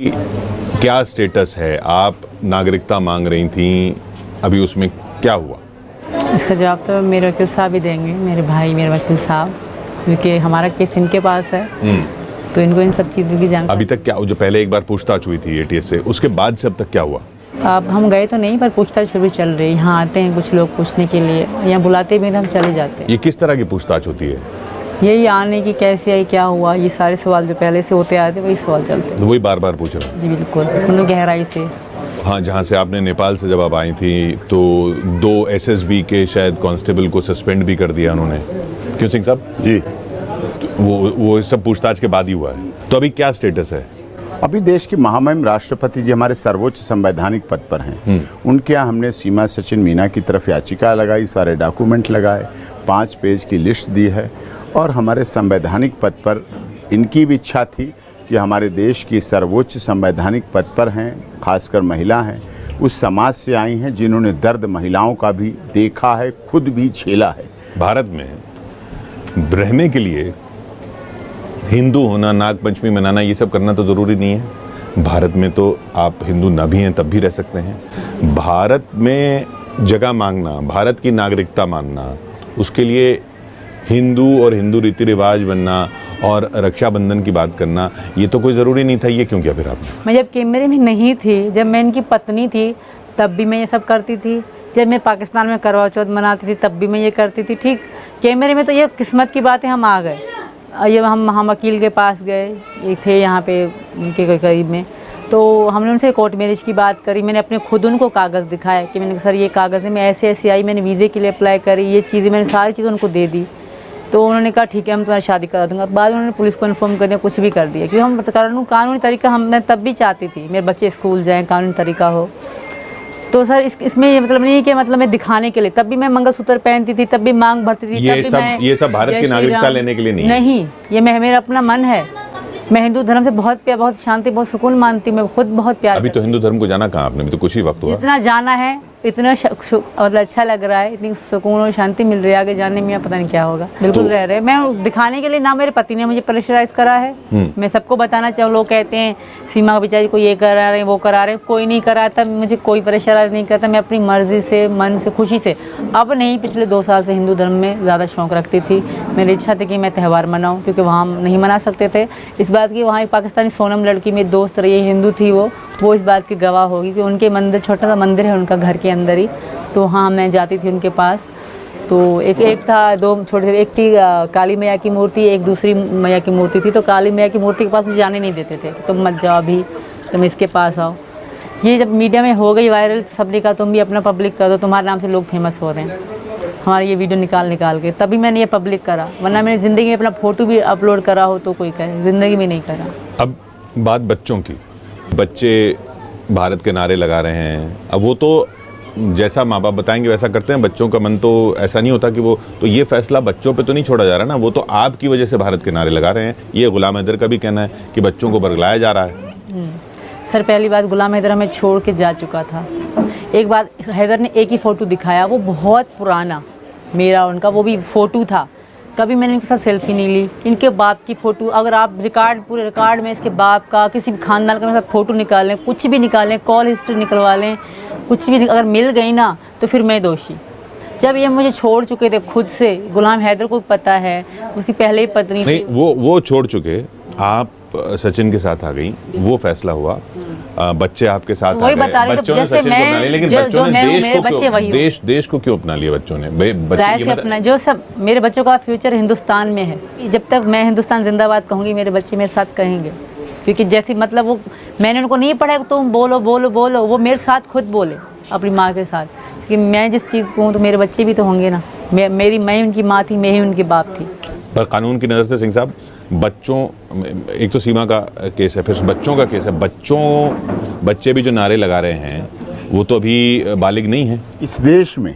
क्या स्टेटस है? आप नागरिकता मांग रही थी, अभी उसमें क्या हुआ? इसका जवाब तो मेरे वकील साहब ही देंगे, मेरे भाई मेरे वकील साहब, क्योंकि हमारा केस इनके पास है। तो इनको इन सब चीज़ों की जानकारी। अभी तक क्या, जो पहले एक बार पूछताछ हुई थी एटीएस से, उसके बाद से अब तक क्या हुआ? अब हम गए तो नहीं, पर पूछताछ फिर भी चल रही है। यहाँ आते हैं कुछ लोग पूछने के लिए, यहाँ बुलाते भी तो हम चले जाते हैं। ये किस तरह की पूछताछ होती है? यही आने की कैसे आई, क्या हुआ, ये सारे सवाल जो पहले से होते आते वही सवाल चलते हैं। तो वही बार बार पूछ रहे हैं? जी बिल्कुल, मतलब गहराई से। हाँ, जहाँ से आपने नेपाल से जब आप आई थी तो 2 एसएसबी के शायद कांस्टेबल को सस्पेंड भी कर दिया उन्होंने, क्यों सिंह साहब? जी, वो सब पूछताछ के बाद ही हुआ है। तो अभी क्या स्टेटस है? अभी देश के महामहिम राष्ट्रपति जी हमारे सर्वोच्च संवैधानिक पद पर हैं। उनके यहाँ हमने सीमा सचिन मीना की तरफ याचिका लगाई, सारे डॉक्यूमेंट लगाए, 5 पेज की लिस्ट दी है। और हमारे संवैधानिक पद पर इनकी भी इच्छा थी कि हमारे देश की सर्वोच्च संवैधानिक पद पर हैं, खासकर महिला हैं, उस समाज से आई हैं जिन्होंने दर्द महिलाओं का भी देखा है, खुद भी झेला है। भारत में रहने के लिए हिंदू होना, नाग पंचमी मनाना, ये सब करना तो ज़रूरी नहीं है। भारत में तो आप हिंदू ना भी हैं तब भी रह सकते हैं। भारत में जगह मांगना, भारत की नागरिकता मांगना, उसके लिए हिंदू और हिंदू रीति रिवाज बनना और रक्षाबंधन की बात करना, ये तो कोई ज़रूरी नहीं था। ये क्यों किया फिर आपने? मैं जब कैमरे में नहीं थी, जब मैं इनकी पत्नी थी तब भी मैं ये सब करती थी। जब मैं पाकिस्तान में करवा चौथ मनाती थी तब भी मैं ये करती थी। ठीक, कैमरे में तो ये किस्मत की बात है, हम आ गए। ये हम वकील के पास गए, ये थे यहाँ पे उनके करीब में, तो हमने उनसे कोर्ट मैरिज की बात करी। मैंने अपने खुद उनको कागज़ दिखाए कि मैंने सर ये कागज़ है, मैं ऐसे ऐसे आई, मैंने वीज़े के लिए अप्लाई करी, ये चीज़ें मैंने सारी चीज़ें उनको दे दी। तो उन्होंने कहा ठीक है हम तुम्हारी शादी करा दूंगा। बाद में उन्होंने पुलिस को इन्फॉर्म कर दिया, कुछ भी कर दिया, क्योंकि हम कानूनी तरीका मैं तब भी चाहती थी मेरे बच्चे स्कूल जाएँ, कानूनी तरीका हो। तो सर इसमें ये मतलब नहीं है कि मतलब मैं दिखाने के लिए, तब भी मैं मंगलसूत्र पहनती थी, तब भी मांग भरती थी। ये सब भारत की नागरिकता लेने के लिए नहीं, ये मेरा अपना मन है। मैं हिंदू धर्म से बहुत शांति, बहुत सुकून मानती हूँ। मैं खुद बहुत प्यार। अभी तो हिंदू धर्म को जाना कहाँ आपने? अभी तो कुछ ही वक्त हुआ। जितना जाना है इतना मतलब अच्छा लग रहा है, इतनी सुकून और शांति मिल रही है। आगे जाने में पता नहीं क्या होगा। बिल्कुल रह रहे हैं। मैं दिखाने के लिए ना, मेरे पति ने मुझे प्रेशराइज करा है। मैं सबको बताना चाहूँ, लोग कहते हैं सीमा बेचारी को ये करा रहे हैं, वो करा रहे हैं। कोई नहीं कराता, मुझे कोई प्रेशराइज नहीं करता। मैं अपनी मर्जी से, मन से, खुशी से, अब नहीं, पिछले 2 साल से हिंदू धर्म में ज़्यादा शौक़ रखती थी। मेरी इच्छा थी कि मैं त्यौहार मनाऊँ, क्योंकि वहाँ नहीं मना सकते थे। इस बात की वहाँ एक पाकिस्तानी सोनम लड़की मेरी दोस्त रही, हिंदू थी वो इस बात की गवाह होगी कि उनके मंदिर, छोटा सा मंदिर है उनका घर के अंदर ही। तो हाँ, मैं जाती थी उनके पास। तो एक था, 2 छोटे, एक थी काली मैया की मूर्ति, एक दूसरी मैया की मूर्ति थी। तो काली मैया की मूर्ति के पास मुझे जाने नहीं देते थे, तुम मत जाओ अभी, तुम इसके पास आओ। ये जब मीडिया में हो गई वायरल, सबने कहा तुम भी अपना पब्लिक कर दो, तुम्हारे नाम से लोग फेमस हो रहे हैं, हमारे ये वीडियो निकाल के, तभी मैंने ये पब्लिक करा। वरना मैंने ज़िंदगी में अपना फ़ोटो भी अपलोड करा हो तो कोई कहे, ज़िंदगी में नहीं करा। अब बात बच्चों की, बच्चे भारत के नारे लगा रहे हैं। अब वो तो जैसा माँ बाप बताएंगे वैसा करते हैं। बच्चों का मन तो ऐसा नहीं होता कि वो, तो ये फैसला बच्चों पे तो नहीं छोड़ा जा रहा ना, वो तो आपकी वजह से भारत के नारे लगा रहे हैं। ये गुलाम हैदर का भी कहना है कि बच्चों को बरगलाया जा रहा है। सर पहली बात, गुलाम हैदर हमें छोड़ के जा चुका था। एक बात, हैदर ने एक ही फ़ोटो दिखाया, वो बहुत पुराना मेरा उनका वो भी फ़ोटो था। कभी मैंने इनके साथ सेल्फी नहीं ली। इनके बाप की फ़ोटो, अगर आप पूरे रिकॉर्ड में इसके बाप का, किसी भी खानदान का मेरे साथ फ़ोटो निकालें, कुछ भी निकालें, कॉल हिस्ट्री निकलवा लें, कुछ भी अगर मिल गई ना तो फिर मैं दोषी। जब ये मुझे छोड़ चुके थे खुद से, गुलाम हैदर को पता है, उसकी पहले ही पत्नी नहीं, वो छोड़ चुके, आप सचिन के साथ आ गई, वो फैसला हुआ, बच्चे आपके साथ आ गए, बच्चों ने सचिन को अपना लिया, लेकिन बच्चों ने देश को क्यों अपना लिया? बच्चों ने अपना, जो सब मेरे बच्चों का फ्यूचर हिंदुस्तान में है। जब तक मैं हिंदुस्तान जिंदाबाद कहूँगी, मेरे बच्चे मेरे साथ कहेंगे। क्योंकि जैसे मतलब वो, मैंने उनको नहीं पढ़ा तुम बोलो बोलो बोलो, वो मेरे साथ खुद बोले अपनी माँ के साथ कि मैं जिस चीज़ को हूँ तो मेरे बच्चे भी तो होंगे ना। मैं उनकी माँ थी, मैं ही उनके बाप थी। पर कानून की नज़र से सिंह साहब, बच्चों, एक तो सीमा का केस है, फिर बच्चों का केस है। बच्चे भी जो नारे लगा रहे हैं वो तो अभी बालिग नहीं है इस देश में।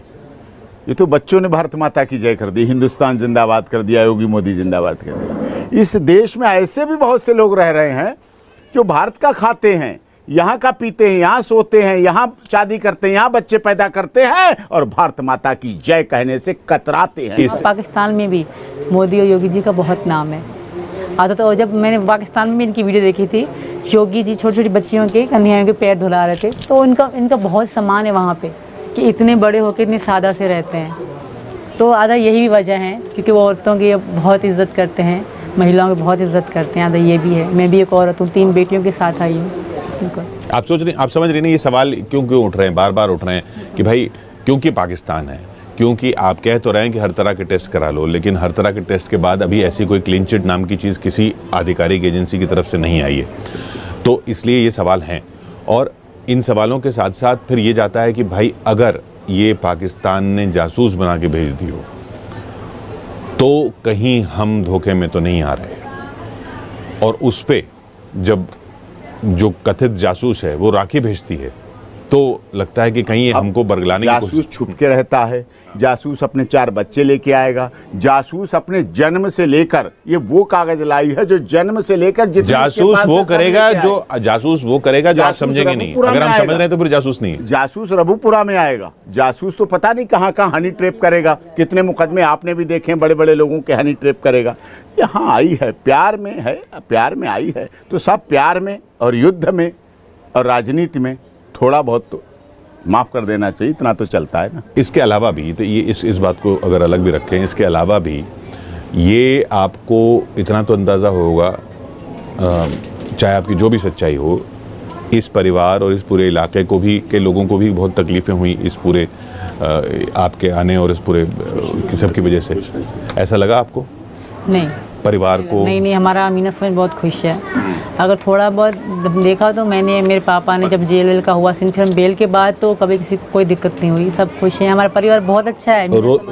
ये तो बच्चों ने भारत माता की जय कर दी, हिंदुस्तान जिंदाबाद कर दिया, योगी मोदी जिंदाबाद कर दिया। इस देश में ऐसे भी बहुत से लोग रह रहे हैं जो भारत का खाते हैं, यहाँ का पीते हैं, यहाँ सोते हैं, यहाँ शादी करते हैं, यहाँ बच्चे पैदा करते हैं और भारत माता की जय कहने से कतराते हैं। पाकिस्तान में भी मोदी और योगी जी का बहुत नाम है। आता। तो जब मैंने पाकिस्तान में इनकी वीडियो देखी थी, योगी जी छोटी छोटी बच्चियों के कन्हैया के पैर धुला रहे थे, तो इनका बहुत सम्मान है वहाँ पे कि इतने बड़े होकर इतने सादा से रहते हैं। तो आधा यही भी वजह है क्योंकि वो औरतों की बहुत इज़्ज़त करते हैं, महिलाओं की बहुत इज़्ज़त करते हैं, आधा ये भी है। मैं भी एक औरत हूँ, 3 बेटियों के साथ आई हूँ। आप समझ रही ना ये सवाल क्यों उठ रहे हैं, बार बार उठ रहे हैं कि भाई क्योंकि पाकिस्तान है, क्योंकि आप कह तो रहे हैं कि हर तरह के टेस्ट करा लो, लेकिन हर तरह के टेस्ट के बाद अभी ऐसी कोई क्लीन चिट नाम की चीज़ किसी आधिकारिक एजेंसी की तरफ से नहीं आई है, तो इसलिए ये सवाल हैं। और इन सवालों के साथ साथ फिर ये जाता है कि भाई अगर ये पाकिस्तान ने जासूस बना के भेज दी हो तो कहीं हम धोखे में तो नहीं आ रहे, और उस पे जब जो कथित जासूस है वो राखी भेजती है तो लगता है कि कहीं ये हमको बरगलाने की कोशिश। जासूस छुप के रहता है, जासूस अपने 4 बच्चे लेके आएगा, जासूस अपने जन्म से लेकर, ये वो कागज लाई है जो जन्म से लेकर जासूस वो करेगा जो आप समझेंगे नहीं। अगर हम समझ रहे हैं तो फिर जासूस नहीं है। जासूस रबूपुरा में आएगा, जासूस तो पता नहीं कहाँ कहाँ हनी ट्रैप करेगा, कितने मुकदमे आपने भी देखे बड़े बड़े लोगों के हनी ट्रैप करेगा। यहाँ आई है, प्यार में है, प्यार में आई है, तो सब प्यार में और युद्ध में और राजनीति में थोड़ा बहुत तो माफ़ कर देना चाहिए, इतना तो चलता है ना। इसके अलावा भी तो ये इस बात को अगर अलग भी रखें, इसके अलावा भी ये आपको इतना तो अंदाज़ा होगा, चाहे आपकी जो भी सच्चाई हो, इस परिवार और इस पूरे इलाके को भी के लोगों को भी बहुत तकलीफ़ें हुई इस पूरे आपके आने और इस पूरे सब की वजह से। ऐसा लगा आपको? नहीं, परिवार को नहीं, हमारा अमीना समझ बहुत खुश है। अगर थोड़ा बहुत देखा तो मैंने, मेरे पापा ने जब जेल का हुआ सीन, फिर बेल के बाद तो कभी किसी को कोई दिक्कत नहीं हुई, सब खुश हैं। हमारा परिवार बहुत अच्छा है।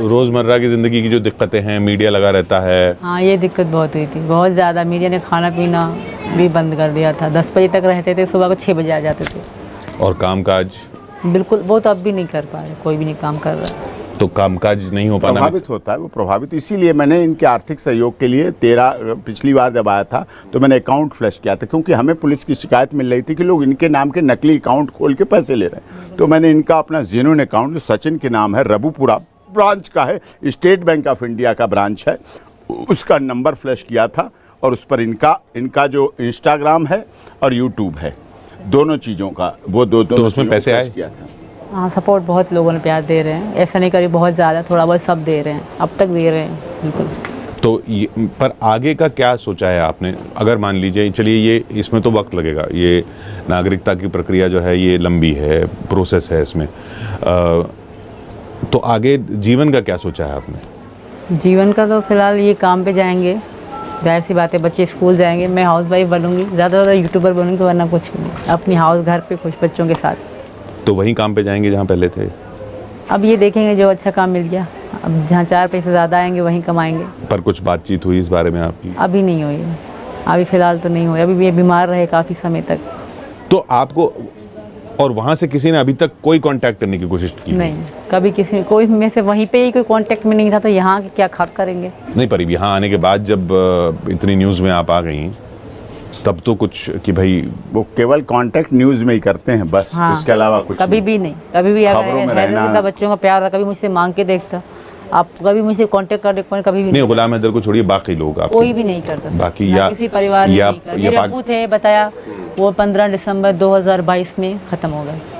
रोज़मर्रा की ज़िंदगी की जो दिक्कतें हैं, मीडिया लगा रहता है। हाँ, ये दिक्कत बहुत हुई थी, बहुत ज़्यादा। मीडिया ने खाना पीना भी बंद कर दिया था, 10 बजे तक रहते थे, सुबह को 6 बजे आ जाते थे। और कामकाज बिल्कुल, वो तो अब भी नहीं कर पा रहे, कोई भी नहीं काम कर रहा है। तो कामकाज नहीं हो पाना प्रभावित होता है, वो प्रभावित। इसीलिए मैंने इनके आर्थिक सहयोग के लिए पिछली बार जब आया था तो मैंने अकाउंट फ्लश किया था, क्योंकि हमें पुलिस की शिकायत मिल रही थी कि लोग इनके नाम के नकली अकाउंट खोल के पैसे ले रहे हैं। तो मैंने इनका अपना जेन्युइन अकाउंट, जो सचिन के नाम है, रबूपुरा ब्रांच का है, स्टेट बैंक ऑफ इंडिया का ब्रांच है, उसका नंबर फ्लश किया था और उस पर इनका जो इंस्टाग्राम है और यूट्यूब है, दोनों चीज़ों का वो दो उसमें पैसे आए किया था। हाँ, सपोर्ट बहुत लोगों ने प्यार दे रहे हैं, ऐसा नहीं करी बहुत ज़्यादा, थोड़ा बहुत सब दे रहे हैं, अब तक दे रहे हैं बिल्कुल। तो ये पर आगे का क्या सोचा है आपने? अगर मान लीजिए, चलिए ये इसमें तो वक्त लगेगा, ये नागरिकता की प्रक्रिया जो है ये लंबी है, प्रोसेस है इसमें, तो आगे जीवन का क्या सोचा है आपने? जीवन का तो फिलहाल ये काम पे जाएंगे, जाहिर सी बात है, बच्चे स्कूल जाएंगे, मैं हाउस वाइफ बनूंगी, ज़्यादा से ज़्यादा यूट्यूबर बनूंगी, वरना कुछ नहीं, अपनी हाउस घर पे खुश बच्चों के साथ। तो वहीं काम पे जाएंगे जहाँ पहले थे? अब ये देखेंगे जो अच्छा काम मिल गया, अब जहाँ 4 पैसे ज़्यादा आएंगे वहीं कमाएंगे। पर कुछ बातचीत हुई इस बारे में आपकी? अभी नहीं हुई, अभी फ़िलहाल तो नहीं हुई, अभी ये बीमार रहे काफ़ी समय तक। तो आपको और वहाँ से किसी ने अभी तक कोई कांटेक्ट करने की कोशिश की? नहीं, कभी किसी कोई में से वहीं पे ही कोई कांटेक्ट में नहीं था, तो यहाँ क्या खाक करेंगे? नहीं, पर यहाँ आने के बाद जब इतनी न्यूज़ में आप आ गई तब तो कुछ कि भाई वो केवल कांटेक्ट न्यूज़ में ही करते हैं बस। हाँ, उसके अलावा कुछ कभी भी नहीं, कभी भी खबरों में रहना, बच्चों का प्यार था, कभी मुझसे मांग के देखता, आप कभी मुझसे कांटेक्ट कर देखो, कभी भी नहीं। गुलाम हैदर को छोड़िए, बाकी लोग आप कोई भी नहीं करता, बाकी या किसी परिवार में नहीं करता। मेरे अब्बू थे, बताया, वो 15 दिसंबर 2022 में ख़त्म हो गए।